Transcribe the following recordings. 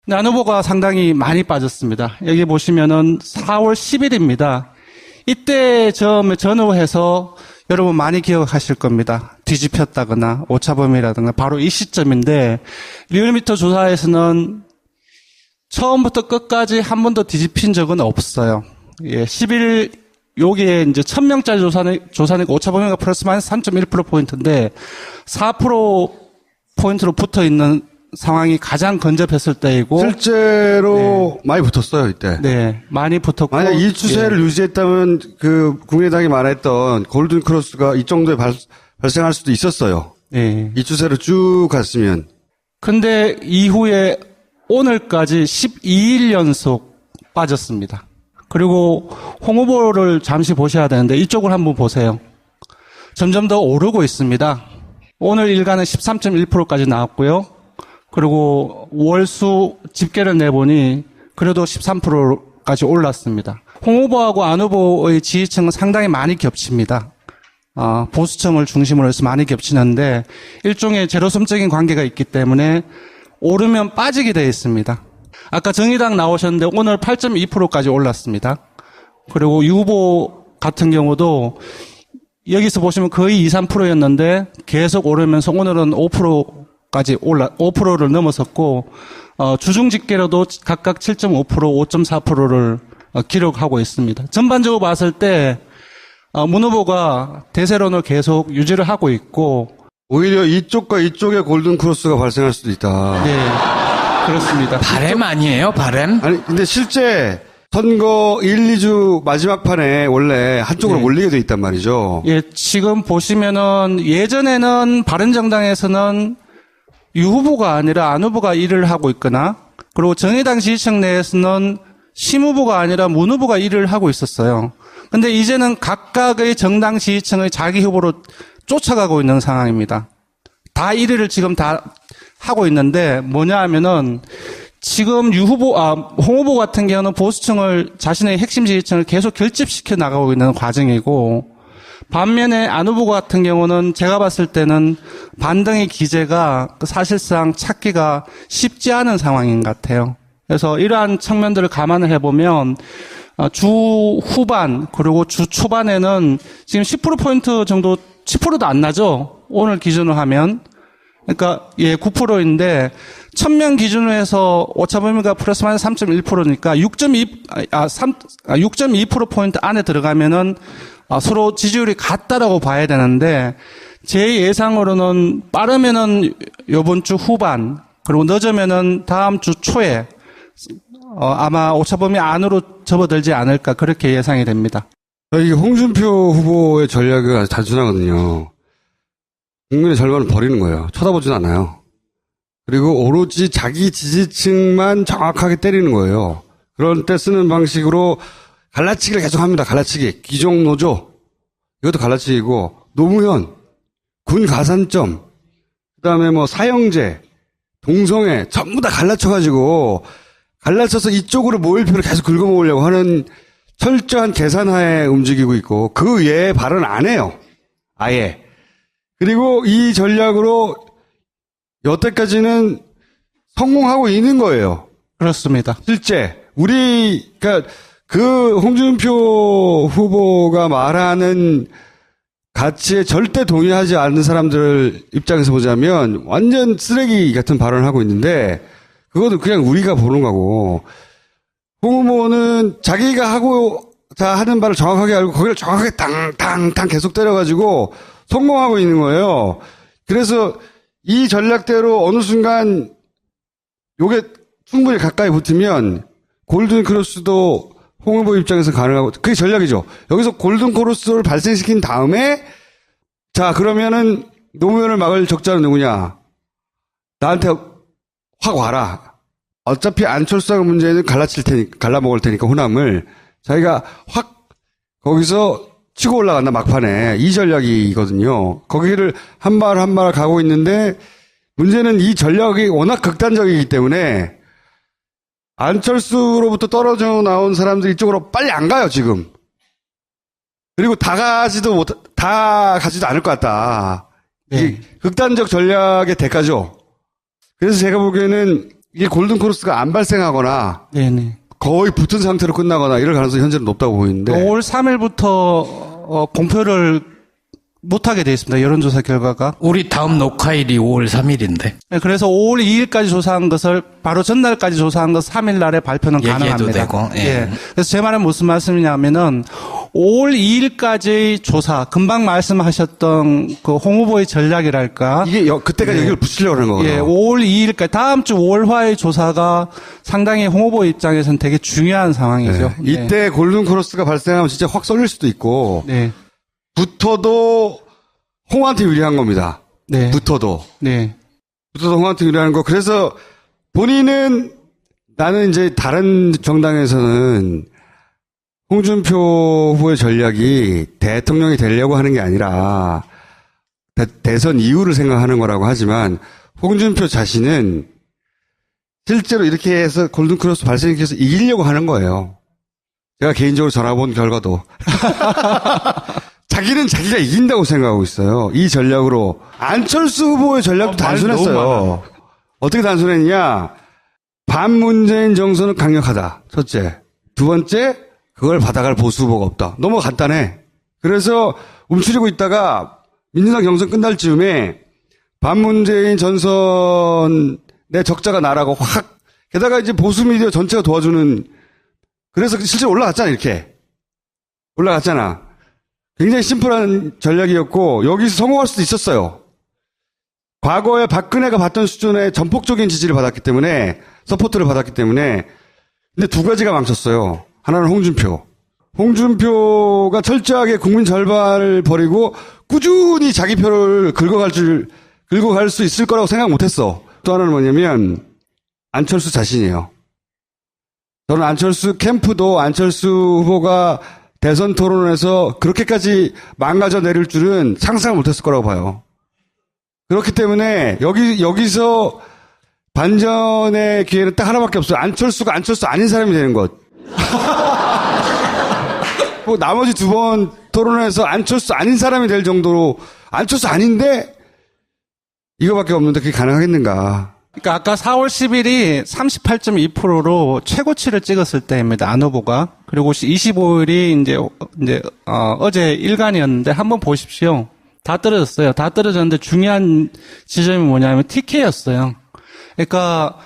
안 후보가 상당히 많이 빠졌습니다. 여기 보시면은 4월 10일입니다. 이때 전후해서 여러분 많이 기억하실 겁니다. 뒤집혔다거나 오차범위라든가 바로 이 시점인데 리얼미터 조사에서는 처음부터 끝까지 한 번도 뒤집힌 적은 없어요. 예, 10일 여기에 이제 1000명짜리 조사니까 오차범위가 플러스 마이너스 3.1%포인트인데 4%포인트로 붙어 있는 상황이 가장 근접했을 때이고 실제로 네. 많이 붙었어요 이때. 네, 많이 붙었고 만약 이 추세를 유지했다면 그 국민의당이 말했던 골든 크로스가 이 정도에 발생할 수도 있었어요. 네. 이 추세로 쭉 갔으면. 근데 이후에 오늘까지 12일 연속 빠졌습니다. 그리고 홍 후보를 잠시 보셔야 되는데 이쪽을 한번 보세요. 점점 더 오르고 있습니다. 오늘 일간은 13.1%까지 나왔고요. 그리고 월수 집계를 내보니 그래도 13%까지 올랐습니다. 홍 후보하고 안 후보의 지지층은 상당히 많이 겹칩니다. 보수층을 중심으로 해서 많이 겹치는데 일종의 제로섬적인 관계가 있기 때문에 오르면 빠지게 되어 있습니다. 아까 정의당 나오셨는데 오늘 8.2%까지 올랐습니다. 그리고 유 후보 같은 경우도 여기서 보시면 거의 2, 3%였는데 계속 오르면서 오늘은 5%를 넘어섰고 주중 집계로도 각각 7.5%, 5.4%를 기록하고 있습니다. 전반적으로 봤을 때 문 후보가 대세론을 계속 유지를 하고 있고 오히려 이쪽과 이쪽에 골든 크로스가 발생할 수도 있다. 네, 그렇습니다. 바램 아니에요, 바램? 아니 근데 실제 선거 1, 2주 마지막 판에 원래 한쪽으로 네. 몰리게 돼 있단 말이죠. 예, 지금 보시면은 예전에는 바른정당에서는 유 후보가 아니라 안 후보가 1위를 하고 있거나 그리고 정의당 지지층 내에서는 심 후보가 아니라 문 후보가 1위를 하고 있었어요. 근데 이제는 각각의 정당 지지층의 자기 후보로 쫓아가고 있는 상황입니다. 다 1위를 지금 다 하고 있는데 뭐냐 하면은 지금 홍 후보 같은 경우는 보수층을 자신의 핵심 지지층을 계속 결집시켜 나가고 있는 과정이고 반면에 안 후보 같은 경우는 제가 봤을 때는 반등의 기제가 사실상 찾기가 쉽지 않은 상황인 것 같아요. 그래서 이러한 측면들을 감안을 해보면 주 후반 그리고 주 초반에는 지금 10%포인트 정도 10%도 안 나죠. 오늘 기준으로 하면. 그러니까 9%인데 1000명 기준으로 해서 오차범위가 플러스 마이너스 3.1%니까 6.2%포인트 안에 들어가면은 서로 지지율이 같다라고 봐야 되는데 제 예상으로는 빠르면은 이번 주 후반 그리고 늦으면은 다음 주 초에 아마 오차범위 안으로 접어들지 않을까 그렇게 예상이 됩니다. 이게 홍준표 후보의 전략이 아주 단순하거든요. 국민의 절반을 버리는 거예요. 쳐다보진 않아요. 그리고 오로지 자기 지지층만 정확하게 때리는 거예요. 그런 때 쓰는 방식으로 갈라치기를 계속 합니다. 갈라치기. 기종 노조. 이것도 갈라치기고, 노무현, 군 가산점, 그 다음에 사형제, 동성애, 전부 다 갈라쳐가지고, 갈라쳐서 이쪽으로 모일 표를 계속 긁어모으려고 하는 철저한 계산하에 움직이고 있고, 그 외에 발언 안 해요. 아예. 그리고 이 전략으로 여태까지는 성공하고 있는 거예요. 그렇습니다. 실제 그러니까 그 홍준표 후보가 말하는 가치에 절대 동의하지 않는 사람들 입장에서 보자면 완전 쓰레기 같은 발언을 하고 있는데 그것도 그냥 우리가 보는 거고 홍 후보는 자기가 하고 다 하는 바를 정확하게 알고 거기를 정확하게 땅땅땅 계속 때려가지고 성공하고 있는 거예요. 그래서 이 전략대로 어느 순간 요게 충분히 가까이 붙으면 골든 크로스도 홍 후보 입장에서 가능하고 그게 전략이죠. 여기서 골든 크로스를 발생시킨 다음에 자 그러면은 노무현을 막을 적자는 누구냐. 나한테 확 와라. 어차피 안철수하고 문제는 갈라먹을 테니까 호남을 자기가 확 거기서 치고 올라간다 막판에 이 전략이거든요. 거기를 한 발 한 발 가고 있는데 문제는 이 전략이 워낙 극단적이기 때문에 안철수로부터 떨어져 나온 사람들이 이쪽으로 빨리 안 가요 지금. 그리고 다 가지도 않을 것 같다. 네. 극단적 전략의 대가죠. 그래서 제가 보기에는 이게 골든크로스가 안 발생하거나 네네. 거의 붙은 상태로 끝나거나 이럴 가능성이 현재는 높다고 보이는데 5월 3일부터 공표를 못하게 돼 있습니다. 여론조사 결과가. 우리 다음 녹화일이 5월 3일인데. 네, 그래서 5월 2일까지 조사한 것을 바로 전날까지 조사한 것 3일 날에 발표는 얘기해도 가능합니다. 되고, 예. 그래서 제 말은 무슨 말씀이냐면은 5월 2일까지 조사, 금방 말씀하셨던 그 홍 후보의 전략이랄까. 이게 그때까지 여기를 붙이려고 하는 거거든요. 예, 5월 2일까지 다음 주 5월화의 조사가 상당히 홍 후보 입장에서는 되게 중요한 상황이죠. 네. 이때 골든크로스가 발생하면 진짜 확 쏠릴 수도 있고 네. 붙어도 홍한테 유리한 겁니다. 네. 붙어도 홍한테 유리한 거. 그래서 본인은 나는 이제 다른 정당에서는 홍준표 후보의 전략이 대통령이 되려고 하는 게 아니라 대선 이후를 생각하는 거라고 하지만 홍준표 자신은 실제로 이렇게 해서 골든크로스 발생시켜서 이기려고 하는 거예요. 제가 개인적으로 전화본 결과도. 자기는 자기가 이긴다고 생각하고 있어요. 이 전략으로. 안철수 후보의 전략도 단순했어요. 어떻게 단순했냐. 반문재인 정서는 강력하다. 첫째. 두 번째, 그걸 받아갈 보수 후보가 없다. 너무 간단해. 그래서 움츠리고 있다가 민주당 경선 끝날 즈음에 반문재인 전선 내 적자가 나라고 확. 게다가 이제 보수 미디어 전체가 도와주는. 그래서 실제로 올라갔잖아, 이렇게. 올라갔잖아. 굉장히 심플한 전략이었고 여기서 성공할 수도 있었어요. 과거에 박근혜가 받던 수준의 전폭적인 지지를 받았기 때문에 서포트를 받았기 때문에 근데 두 가지가 망쳤어요. 하나는 홍준표. 홍준표가 철저하게 국민 절반을 버리고 꾸준히 자기 표를 긁어갈 수 있을 거라고 생각 못했어. 또 하나는 뭐냐면 안철수 자신이에요. 저는 안철수 캠프도 안철수 후보가 대선 토론에서 그렇게까지 망가져 내릴 줄은 상상을 못했을 거라고 봐요. 그렇기 때문에 여기서 반전의 기회는 딱 하나밖에 없어요. 안철수가 안철수 아닌 사람이 되는 것. 뭐 나머지 두 번 토론에서 안철수 아닌 사람이 될 정도로 안철수 아닌데 이거밖에 없는데 그게 가능하겠는가. 그러니까 아까 4월 10일이 38.2%로 최고치를 찍었을 때입니다. 안 후보가. 그리고 25일이 어제 일간이었는데 한번 보십시오. 다 떨어졌어요. 다 떨어졌는데 중요한 지점이 뭐냐면 TK였어요. 그러니까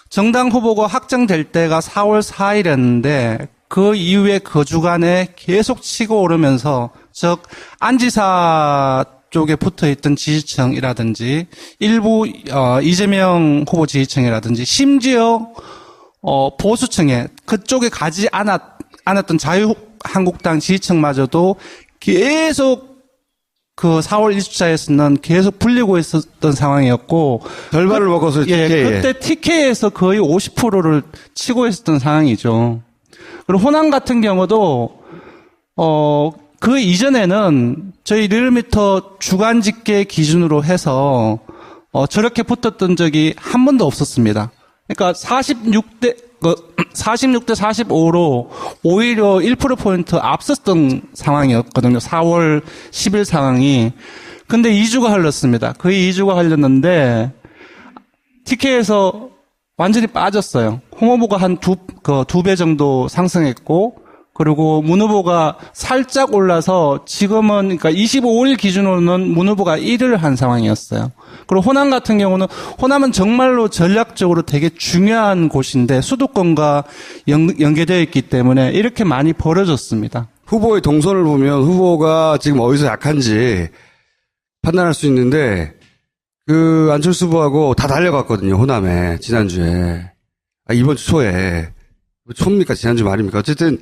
정당 후보가 확정될 때가 4월 4일이었는데 그 이후에 그 주간에 계속 치고 오르면서 즉 안지사 쪽에 붙어있던 지지층이라든지 일부 이재명 후보 지지층이라든지 심지어 보수층에 그쪽에 가지 않았던 자유한국당 지지층마저도 계속 그 4월 20일자에서는 계속 불리고 있었던 상황이었고 절반을 먹어서 그때 TK에서 거의 50%를 치고 있었던 상황이죠. 그리고 호남 같은 경우도 그 이전에는 저희 리얼미터 주간 집계 기준으로 해서 저렇게 붙었던 적이 한 번도 없었습니다. 그러니까 46대 45로 오히려 1%포인트 앞섰던 상황이었거든요. 4월 10일 상황이. 근데 2주가 흘렀습니다. 거의 2주가 흘렀는데 TK에서 완전히 빠졌어요. 홍 후보가 한 두 배 정도 상승했고 그리고 문 후보가 살짝 올라서 지금은 그러니까 25일 기준으로는 문 후보가 1위를 한 상황이었어요. 그리고 호남 같은 경우는 호남은 정말로 전략적으로 되게 중요한 곳인데 수도권과 연계되어 있기 때문에 이렇게 많이 벌어졌습니다. 후보의 동선을 보면 후보가 지금 어디서 약한지 판단할 수 있는데 그 안철수 후보하고 다 달려갔거든요. 호남에 지난주에 이번 주 초에 초입니까 지난주 말입니까 어쨌든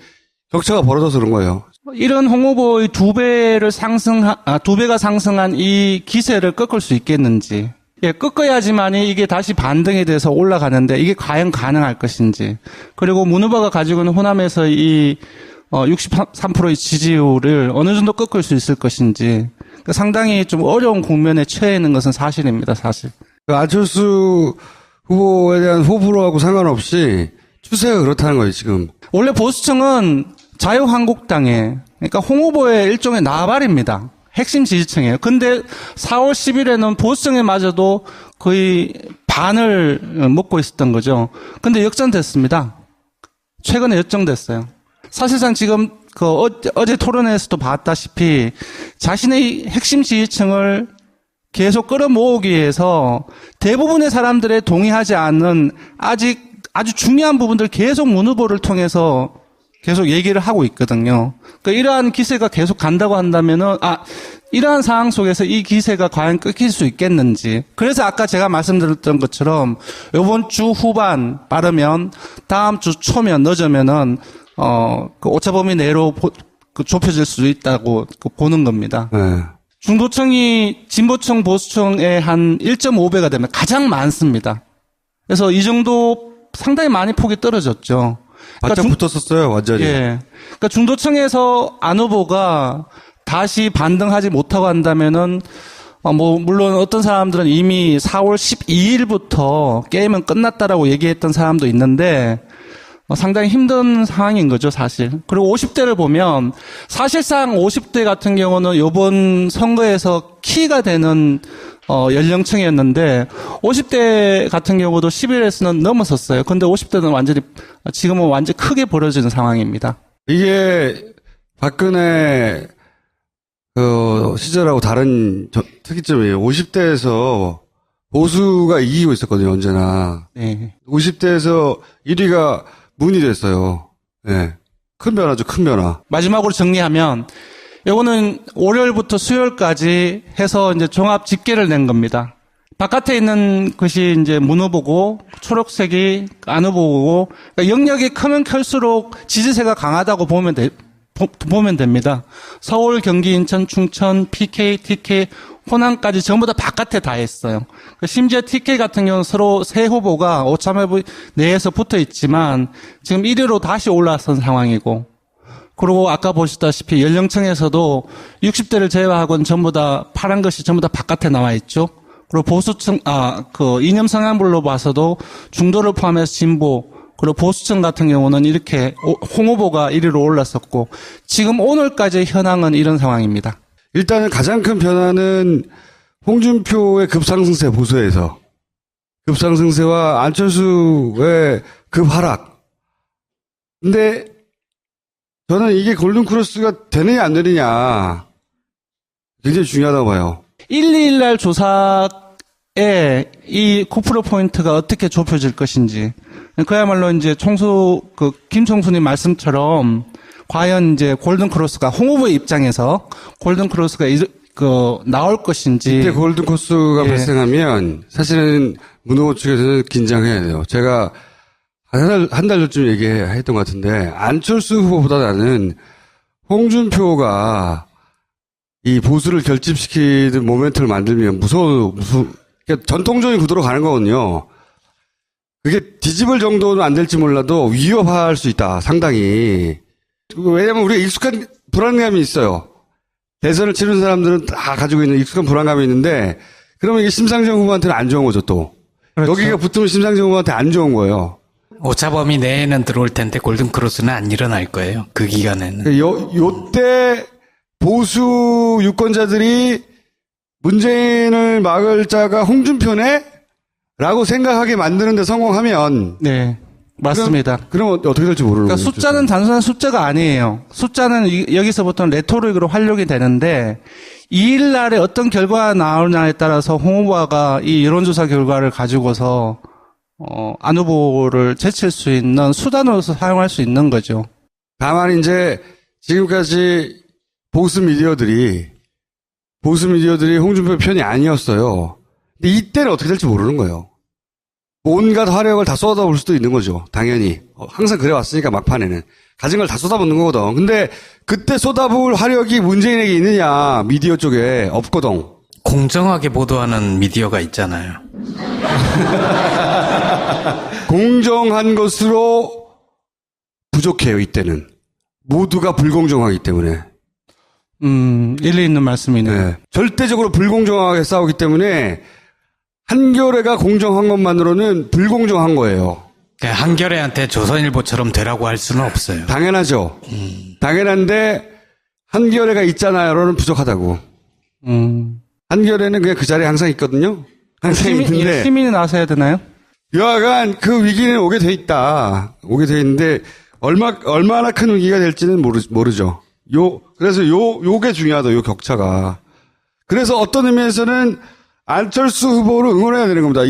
격차가 벌어져서 그런 거예요. 이런 홍 후보의 두 배가 상승한 이 기세를 꺾을 수 있겠는지. 예, 꺾어야지만이 이게 다시 반등이 돼서 올라가는데 이게 과연 가능할 것인지. 그리고 문 후보가 가지고 있는 호남에서 이 63%의 지지율을 어느 정도 꺾을 수 있을 것인지. 상당히 좀 어려운 국면에 처해 있는 것은 사실입니다, 사실. 안철수 후보에 대한 호불호하고 상관없이 추세가 그렇다는 거예요, 지금. 원래 보수층은 자유한국당에, 그러니까 홍 후보의 일종의 나발입니다. 핵심 지지층이에요. 근데 4월 10일에는 보수층에 마저도 거의 반을 먹고 있었던 거죠. 근데 역전됐습니다. 최근에 역전됐어요. 사실상 지금 어제 토론회에서도 봤다시피 자신의 핵심 지지층을 계속 끌어모으기 위해서 대부분의 사람들의 동의하지 않는 아직 아주 중요한 부분들 계속 문 후보를 통해서 계속 얘기를 하고 있거든요. 그러니까 이러한 기세가 계속 간다고 한다면은, 이러한 상황 속에서 이 기세가 과연 끊길 수 있겠는지. 그래서 아까 제가 말씀드렸던 것처럼, 이번 주 후반 빠르면, 다음 주 초면 늦으면은, 그 오차범위 내로 좁혀질 수 있다고 보는 겁니다. 네. 중도층이 진보층, 보수층의 한 1.5배가 되면 가장 많습니다. 그래서 이 정도 상당히 많이 폭이 떨어졌죠. 바짝 붙었었어요, 완전히. 예. 그러니까 중도층에서 안 후보가 다시 반등하지 못하고 한다면은, 물론 어떤 사람들은 이미 4월 12일부터 게임은 끝났다라고 얘기했던 사람도 있는데, 상당히 힘든 상황인 거죠, 사실. 그리고 50대를 보면, 사실상 50대 같은 경우는 이번 선거에서 키가 되는, 연령층이었는데, 50대 같은 경우도 11에서는 넘어섰어요. 근데 50대는 지금은 완전히 크게 벌어지는 상황입니다. 이게 박근혜 시절하고 다른 특이점이에요. 50대에서 보수가 이기고 있었거든요, 언제나. 네. 50대에서 1위가 문이 됐어요. 네. 큰 변화죠, 큰 변화. 마지막으로 정리하면, 요거는 월요일부터 수요일까지 해서 이제 종합 집계를 낸 겁니다. 바깥에 있는 것이 이제 문 후보고, 초록색이 안 후보고, 그러니까 영역이 크면 클수록 지지세가 강하다고 보면 됩니다. 서울, 경기, 인천, 충청, PK, TK, 호남까지 전부 다 바깥에 다 했어요. 심지어 TK 같은 경우는 서로 세 후보가 오차범위 내에서 붙어 있지만, 지금 1위로 다시 올라선 상황이고, 그리고 아까 보시다시피 연령층에서도 60대를 제외하고는 전부 다 파란 것이 전부 다 바깥에 나와 있죠. 그리고 보수층, 이념 성향별로 봐서도 중도를 포함해서 진보, 그리고 보수층 같은 경우는 이렇게 홍 후보가 1위로 올랐었고, 지금 오늘까지의 현황은 이런 상황입니다. 일단은 가장 큰 변화는 홍준표의 급상승세 보수에서 급상승세와 안철수의 급하락. 근데 저는 이게 골든크로스가 되느냐 안 되느냐 굉장히 중요하다고 봐요. 121 날 조사에 이 9%포인트가 어떻게 좁혀질 것인지. 그야말로 이제 김총수님 말씀처럼 과연 이제 골든크로스가 홍 후보의 입장에서 골든크로스가 나올 것인지. 이때 골든크로스가 예. 발생하면 사실은 문 후보 측에서는 긴장해야 돼요. 제가 한 달 전쯤 얘기했던 것 같은데, 안철수 후보보다 나는 홍준표가 이 보수를 결집시키는 모멘트를 만들면 그러니까 전통적인 구도로 가는 거거든요. 그게 뒤집을 정도는 안 될지 몰라도 위협할 수 있다, 상당히. 왜냐면 우리가 익숙한 불안감이 있어요. 대선을 치른 사람들은 다 가지고 있는 익숙한 불안감이 있는데, 그러면 이게 심상정 후보한테는 안 좋은 거죠, 또. 그렇죠. 여기가 붙으면 심상정 후보한테 안 좋은 거예요. 오차범위 내에는 들어올 텐데 골든크로스는 안 일어날 거예요. 그 기간에는. 요때 보수 유권자들이 문재인을 막을 자가 홍준표네? 라고 생각하게 만드는데 성공하면. 네. 맞습니다. 그럼 어떻게 될지 모르는 그러니까 거죠. 숫자는 단순한 숫자가 아니에요. 숫자는 여기서부터는 레토릭으로 활용이 되는데 2일 날에 어떤 결과가 나오냐에 따라서 홍 후보가 이 여론조사 결과를 가지고서 안 후보를 제칠 수 있는 수단으로서 사용할 수 있는 거죠. 다만 이제 지금까지 보수 미디어들이 홍준표 편이 아니었어요. 근데 이때는 어떻게 될지 모르는 거예요. 온갖 화력을 다 쏟아볼 수도 있는 거죠. 당연히. 항상 그래왔으니까 막판에는. 가진 걸 다 쏟아붓는 거거든. 근데 그때 쏟아부을 화력이 문재인에게 있느냐, 미디어 쪽에 없거든. 공정하게 보도하는 미디어가 있잖아요. 공정한 것으로 부족해요, 이때는. 모두가 불공정하기 때문에. 일리 있는 말씀이네요. 네. 절대적으로 불공정하게 싸우기 때문에 한겨레가 공정한 것만으로는 불공정한 거예요. 한겨레한테 조선일보처럼 되라고 할 수는 없어요. 당연하죠. 당연한데 한겨레가 있잖아요로는 부족하다고. 한겨레는 그냥 그 자리에 항상 있거든요. 당장이 있는데 시민이 나서야 되나요? 여하간 그 위기는 오게 돼 있다. 오게 돼 있는데 얼마나 큰 위기가 될지는 모르죠. 그래서 요게 중요하다. 요 격차가. 그래서 어떤 의미에서는 안철수 후보를 응원해야 되는 겁니다.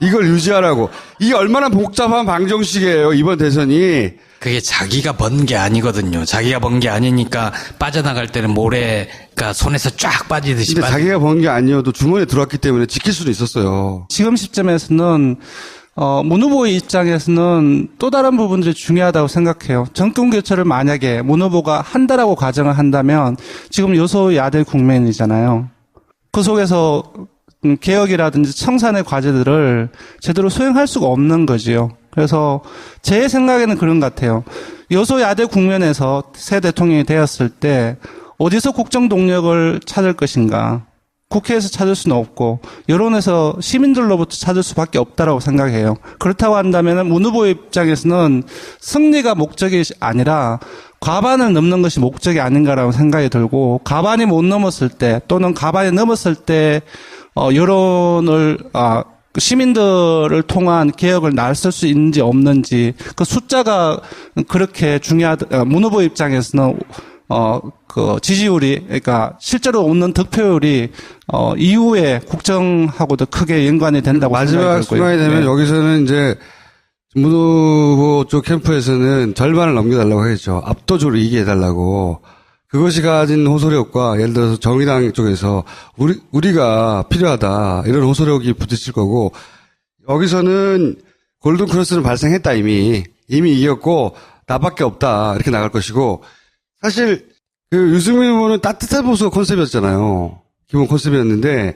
이걸 유지하라고. 이게 얼마나 복잡한 방정식이에요. 이번 대선이. 그게 자기가 번 게 아니거든요. 자기가 번 게 아니니까 빠져나갈 때는 모래가 손에서 쫙 빠지듯이. 근데 자기가 번 게 아니어도 주머니에 들어왔기 때문에 지킬 수는 있었어요. 지금 시점에서는 문 후보의 입장에서는 또 다른 부분들이 중요하다고 생각해요. 정권 교체를 만약에 문 후보가 한다라고 가정을 한다면 지금 여소야대 국면이잖아요. 그 속에서 개혁이라든지 청산의 과제들을 제대로 수행할 수가 없는 거지요. 그래서 제 생각에는 그런 것 같아요. 여소야대 국면에서 새 대통령이 되었을 때 어디서 국정 동력을 찾을 것인가. 국회에서 찾을 수는 없고 여론에서 시민들로부터 찾을 수밖에 없다라고 생각해요. 그렇다고 한다면 문 후보의 입장에서는 승리가 목적이 아니라 과반을 넘는 것이 목적이 아닌가라고 생각이 들고 과반이 못 넘었을 때 또는 과반이 넘었을 때 여론을 시민들을 통한 개혁을 나설 수 있는지 없는지 그 숫자가 그렇게 중요하다. 문 후보 입장에서는 그 지지율이 그러니까 실제로 얻는 득표율이 이후에 국정하고도 크게 연관이 된다고 마지막 생각이 들고요. 순간이 되면 네. 여기서는 이제 문 후보 쪽 캠프에서는 절반을 넘겨달라고 하겠죠. 압도적으로 이기게 해달라고. 그것이 가진 호소력과 예를 들어서 정의당 쪽에서 우리가 필요하다 이런 호소력이 부딪힐 거고 여기서는 골든 크로스는 발생했다 이미 이겼고 나밖에 없다 이렇게 나갈 것이고 사실 그 유승민 후보는 따뜻한 보수가 컨셉이었잖아요. 기본 컨셉이었는데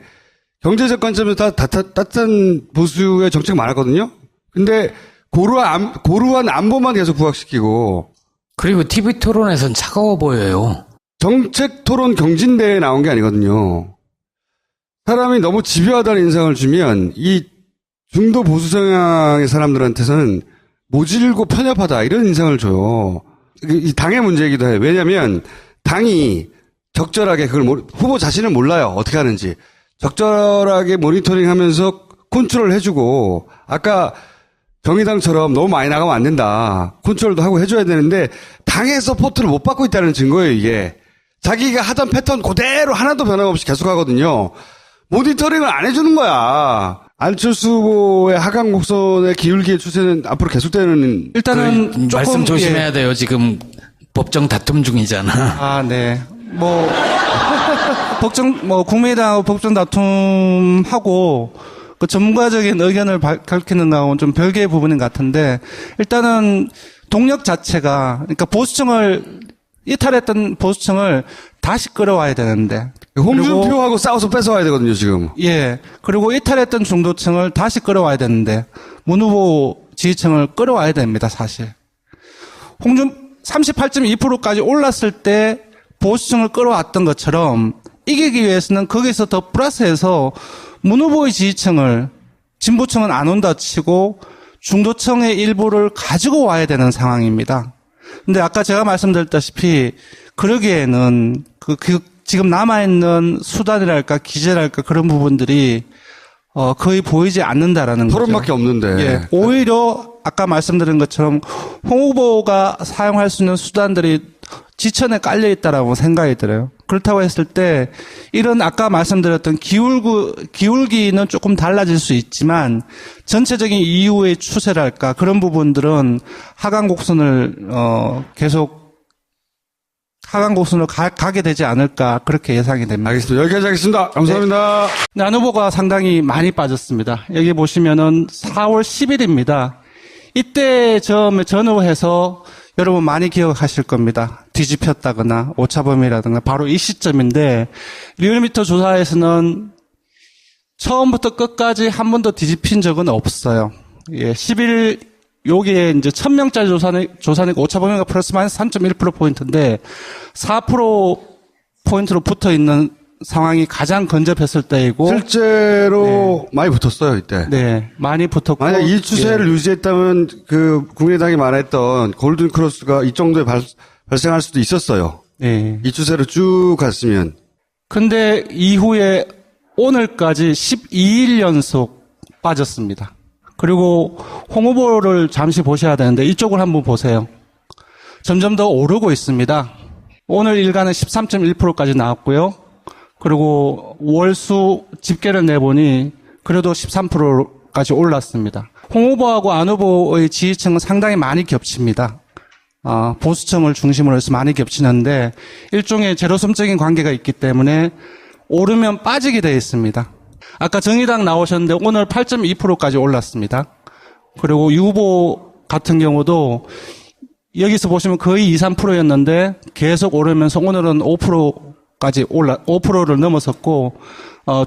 경제적 관점에서 따뜻한 보수의 정책 많았거든요. 근데 고루한 안보만 계속 부각시키고 그리고 TV 토론에선 차가워 보여요. 정책 토론 경진대회에 나온 게 아니거든요. 사람이 너무 집요하다는 인상을 주면 이 중도 보수 성향의 사람들한테서는 모질고 편협하다 이런 인상을 줘요. 이 당의 문제이기도 해요. 왜냐하면 당이 적절하게 그걸 후보 자신은 몰라요. 어떻게 하는지. 적절하게 모니터링하면서 컨트롤 해주고 아까 정의당처럼 너무 많이 나가면 안 된다. 컨트롤도 하고 해줘야 되는데 당의 서포트를 못 받고 있다는 증거예요. 이게. 자기가 하던 패턴 그대로 하나도 변함없이 계속 하거든요. 모니터링을 안 해주는 거야. 안철수 후보의 하강 곡선의 기울기의 추세는 앞으로 계속되는. 일단은 조금 말씀 조심해야 돼요. 지금 법정 다툼 중이잖아. 네. 국민의당하고 법정 다툼하고 그 전문가적인 의견을 밝히는 거하고는 좀 별개의 부분인 것 같은데 일단은 동력 자체가 그러니까 이탈했던 보수층을 다시 끌어와야 되는데 홍준표하고 싸워서 뺏어와야 되거든요, 지금. 예. 그리고 이탈했던 중도층을 다시 끌어와야 되는데 문 후보 지지층을 끌어와야 됩니다, 사실. 38.2%까지 올랐을 때 보수층을 끌어왔던 것처럼 이기기 위해서는 거기서 더 플러스해서 문 후보의 지지층을 진보층은 안 온다 치고 중도층의 일부를 가지고 와야 되는 상황입니다. 근데 아까 제가 말씀드렸다시피 그러기에는 지금 남아있는 수단이랄까 기재랄까 그런 부분들이 거의 보이지 않는다라는 거죠. 토론밖에 없는데. 예. 오히려 아까 말씀드린 것처럼 홍 후보가 사용할 수 있는 수단들이 지천에 깔려 있다라고 생각이 들어요. 그렇다고 했을 때 이런 아까 말씀드렸던 기울기는 조금 달라질 수 있지만 전체적인 이후의 추세랄까 그런 부분들은 하강 곡선을 계속 하강 곡선으로 가게 되지 않을까 그렇게 예상이 됩니다. 알겠습니다. 여기까지 하겠습니다. 감사합니다. 네. 안 후보가 상당히 많이 빠졌습니다. 여기 보시면은 4월 10일입니다. 이때 처음에 전후해서 여러분 많이 기억하실 겁니다. 뒤집혔다거나 오차범위라든가 바로 이 시점인데 리얼미터 조사에서는 처음부터 끝까지 한 번도 뒤집힌 적은 없어요. 예, 10일 요게 이제 1000명짜리 조사니까 오차범위가 플러스 마이너스 3.1%포인트인데 4%포인트로 붙어 있는 상황이 가장 근접했을 때이고 실제로 많이 붙었어요, 이때. 네, 많이 붙었고 만약 이 추세를 유지했다면 그 국민의당이 말했던 골든 크로스가 이 정도에 발생할 수도 있었어요. 네. 이 추세로 쭉 갔으면. 근데 이후에 오늘까지 12일 연속 빠졌습니다. 그리고 홍 후보를 잠시 보셔야 되는데 이쪽을 한번 보세요. 점점 더 오르고 있습니다. 오늘 일간은 13.1%까지 나왔고요. 그리고 월수 집계를 내보니 그래도 13%까지 올랐습니다. 홍 후보하고 안 후보의 지지층은 상당히 많이 겹칩니다. 보수층을 중심으로 해서 많이 겹치는데 일종의 제로섬적인 관계가 있기 때문에 오르면 빠지게 되어 있습니다. 아까 정의당 나오셨는데 오늘 8.2%까지 올랐습니다. 그리고 유 후보 같은 경우도 여기서 보시면 거의 2, 3%였는데 계속 오르면서 오늘은 5%까지 5%를 넘어섰고,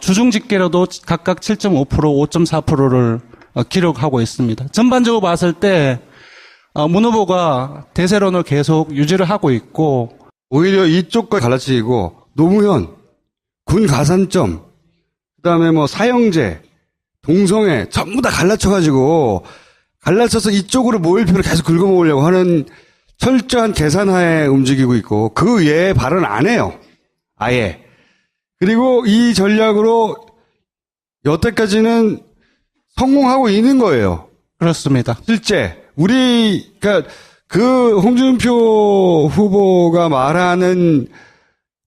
주중 집계로도 각각 7.5%, 5.4%를 기록하고 있습니다. 전반적으로 봤을 때, 문 후보가 대세론을 계속 유지를 하고 있고, 오히려 이쪽과 갈라치고 노무현, 군 가산점, 그다음에 뭐 사형제, 동성애 전부 다 갈라쳐가지고 갈라쳐서 이쪽으로 모일 표를 계속 긁어모으려고 하는 철저한 계산하에 움직이고 있고 그 외에 발언 안 해요. 아예. 그리고 이 전략으로 여태까지는 성공하고 있는 거예요. 그렇습니다. 실제 그러니까 그 홍준표 후보가 말하는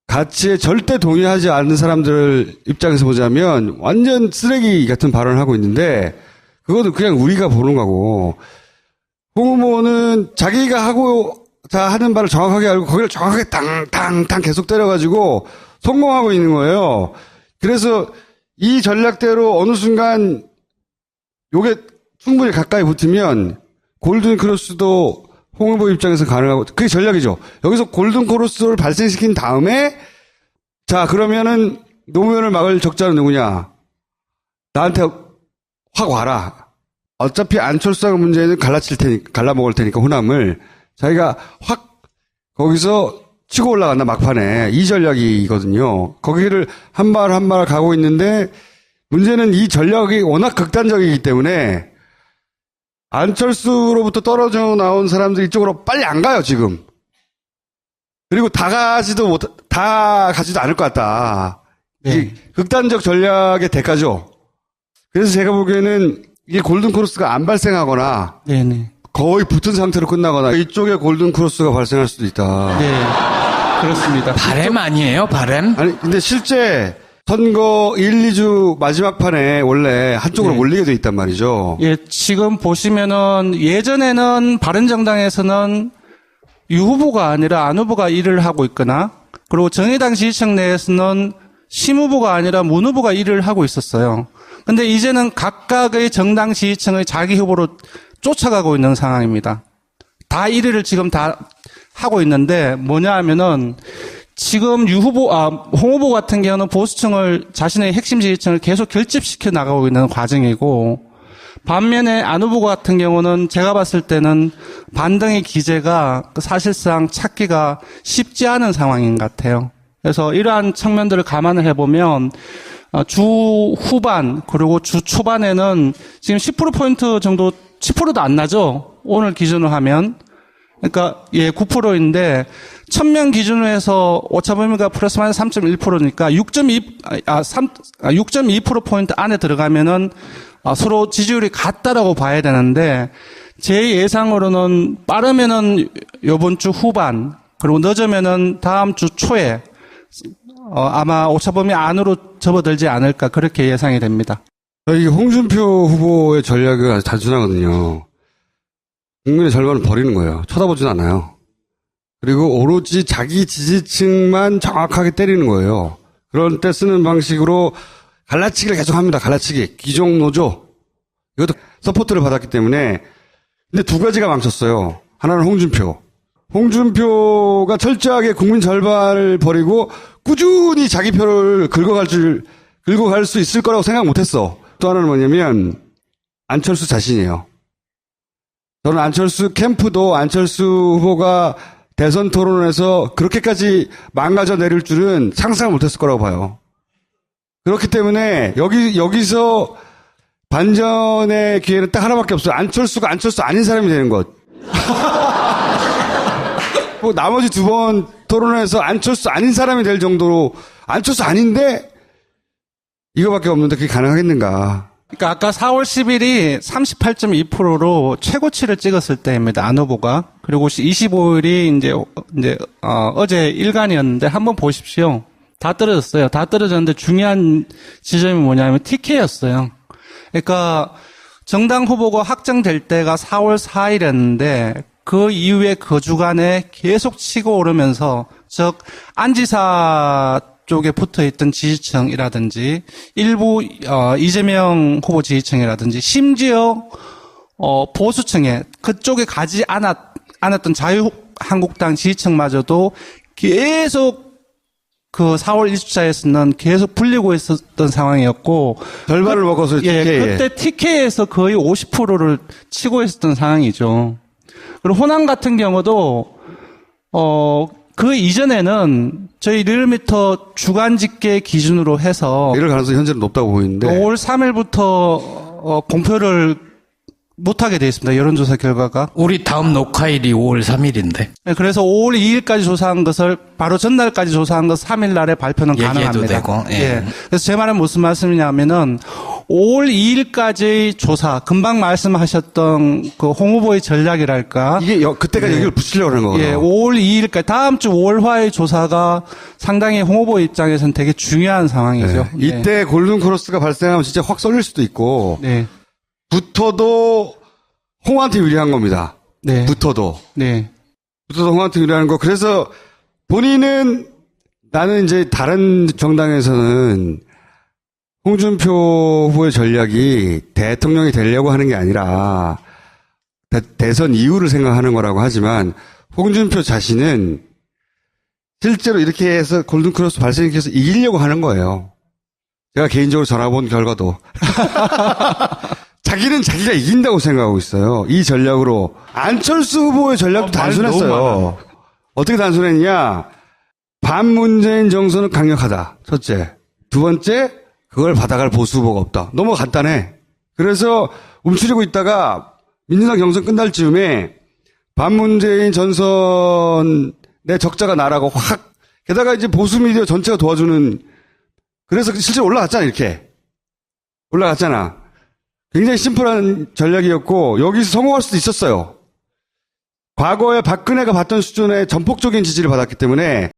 가치에 절대 동의하지 않는 사람들 입장에서 보자면 완전 쓰레기 같은 발언을 하고 있는데 그것도 그냥 우리가 보는 거고 홍 후보는 자기가 하고자 하는 바를 정확하게 알고 거기를 정확하게 땅땅땅 계속 때려가지고 성공하고 있는 거예요. 그래서 이 전략대로 어느 순간 요게 충분히 가까이 붙으면 골든 크로스도 홍 후보 입장에서 가능하고 그게 전략이죠. 여기서 골든 크로스를 발생시킨 다음에 자 그러면은 노무현을 막을 적자는 누구냐? 나한테 확 와라. 어차피 안철수하고 문제는 갈라먹을 테니까 호남을 자기가 확 거기서 치고 올라간다 막판에 이 전략이거든요. 거기를 한 발 한 발 가고 있는데 문제는 이 전략이 워낙 극단적이기 때문에 안철수로부터 떨어져 나온 사람들이 이쪽으로 빨리 안 가요, 지금. 그리고 다 가지도 않을 것 같다. 네. 이 극단적 전략의 대가죠. 그래서 제가 보기에는 이게 골든 크로스가 안 발생하거나 네네. 거의 붙은 상태로 끝나거나 이쪽에 골든 크로스가 발생할 수도 있다. 네. 그렇습니다. 바램 아니에요, 바램? 아니, 근데 실제 선거 1, 2주 마지막 판에 원래 한쪽으로 네. 몰리게 돼 있단 말이죠. 예, 지금 보시면은 예전에는 바른정당에서는 유 후보가 아니라 안 후보가 일을 하고 있거나 그리고 정의당 지지층 내에서는 심 후보가 아니라 문 후보가 일을 하고 있었어요. 근데 이제는 각각의 정당 지지층의 자기 후보로 쫓아가고 있는 상황입니다. 다 1위를 지금 다 하고 있는데 뭐냐 하면은 지금 홍 후보 같은 경우는 보수층을 자신의 핵심 지지층을 계속 결집시켜 나가고 있는 과정이고 반면에 안 후보 같은 경우는 제가 봤을 때는 반등의 기제가 사실상 찾기가 쉽지 않은 상황인 것 같아요. 그래서 이러한 측면들을 감안을 해보면 주 후반 그리고 주 초반에는 지금 10%포인트 정도 10%도 안 나죠. 오늘 기준으로 하면. 그러니까 9%인데 1000명 기준으로 해서 오차범위가 플러스 마이너스 3.1%니까 6.2%포인트 안에 들어가면은 서로 지지율이 같다라고 봐야 되는데 제 예상으로는 빠르면은 이번 주 후반 그리고 늦으면은 다음 주 초에 아마 오차범위 안으로 접어들지 않을까 그렇게 예상이 됩니다. 이 홍준표 후보의 전략은 아주 단순하거든요. 국민의 절반을 버리는 거예요. 쳐다보진 않아요. 그리고 오로지 자기 지지층만 정확하게 때리는 거예요. 그런 때 쓰는 방식으로 갈라치기를 계속합니다. 갈라치기. 기종노조. 이것도 서포트를 받았기 때문에. 근데 두 가지가 망쳤어요. 하나는 홍준표. 홍준표가 철저하게 국민 절반을 버리고 꾸준히 자기 표를 긁어갈 수 있을 거라고 생각 못했어. 또 하나는 뭐냐면 안철수 자신이에요. 저는 안철수 캠프도 안철수 후보가 대선 토론에서 그렇게까지 망가져 내릴 줄은 상상 못했을 거라고 봐요. 그렇기 때문에 여기서 반전의 기회는 딱 하나밖에 없어요. 안철수가 안철수 아닌 사람이 되는 것. 뭐 나머지 두 번 토론에서 안철수 아닌 사람이 될 정도로 안철수 아닌데 이거밖에 없는데 그게 가능하겠는가. 그러니까 아까 4월 10일이 38.2%로 최고치를 찍었을 때입니다. 안 후보가. 그리고 25일이 어제 일간이었는데 한번 보십시오. 다 떨어졌어요. 다 떨어졌는데 중요한 지점이 뭐냐면 TK였어요. 그러니까 정당 후보가 확정될 때가 4월 4일이었는데 그 이후에 그 주간에 계속 치고 오르면서 즉 안지사 쪽에 붙어있던 지지층이라든지 일부 이재명 후보 지지층이라든지 심지어 보수층에 그쪽에 가지 않았던 자유한국당 지지층마저도 계속 그 4월 1주차에서는 계속 불리고 있었던 상황이었고 절반을 먹어서 예, TK. 그때 TK에서 거의 50%를 치고 있었던 상황이죠. 그리고 호남 같은 경우도 그 이전에는 저희 리얼미터 주간 집계 기준으로 해서 이럴 가능성이 현재는 높다고 보이는데 5월 3일부터 공표를 못하게 되어 있습니다. 여론조사 결과가. 우리 다음 녹화일이 5월 3일인데. 네, 그래서 5월 2일까지 조사한 것을 바로 전날까지 조사한 것 3일 날에 발표는 얘기해도 가능합니다. 되고, 예. 예. 그래서 제 말은 무슨 말씀이냐면은 5월 2일까지 조사, 금방 말씀하셨던 그 홍 후보의 전략이랄까. 이게 그때가 여기를 붙이려고 하는 거거든요. 예, 5월 2일까지 다음 주 5월화의 조사가 상당히 홍 후보 입장에서는 되게 중요한 상황이죠. 네. 이때 골든 크로스가 발생하면 진짜 확 쏠릴 수도 있고 네. 붙어도 홍한테 유리한 겁니다. 네. 붙어도 홍한테 유리한 거. 그래서 본인은 나는 이제 다른 정당에서는 홍준표 후보의 전략이 대통령이 되려고 하는 게 아니라 대선 이후를 생각하는 거라고 하지만 홍준표 자신은 실제로 이렇게 해서 골든크로스 발생시켜서 이기려고 하는 거예요. 제가 개인적으로 전화본 결과도. 자기는 자기가 이긴다고 생각하고 있어요. 이 전략으로. 안철수 후보의 전략도 단순했어요. 어떻게 단순했냐. 반문재인 정서는 강력하다. 첫째. 두 번째, 그걸 받아갈 보수 후보가 없다. 너무 간단해. 그래서 움츠리고 있다가 민주당 경선 끝날 즈음에 반문재인 전선의 적자가 나라고 확, 게다가 이제 보수 미디어 전체가 도와주는, 그래서 실제로 올라갔잖아, 이렇게. 올라갔잖아. 굉장히 심플한 전략이었고, 여기서 성공할 수도 있었어요. 과거에 박근혜가 받던 수준의 전폭적인 지지를 받았기 때문에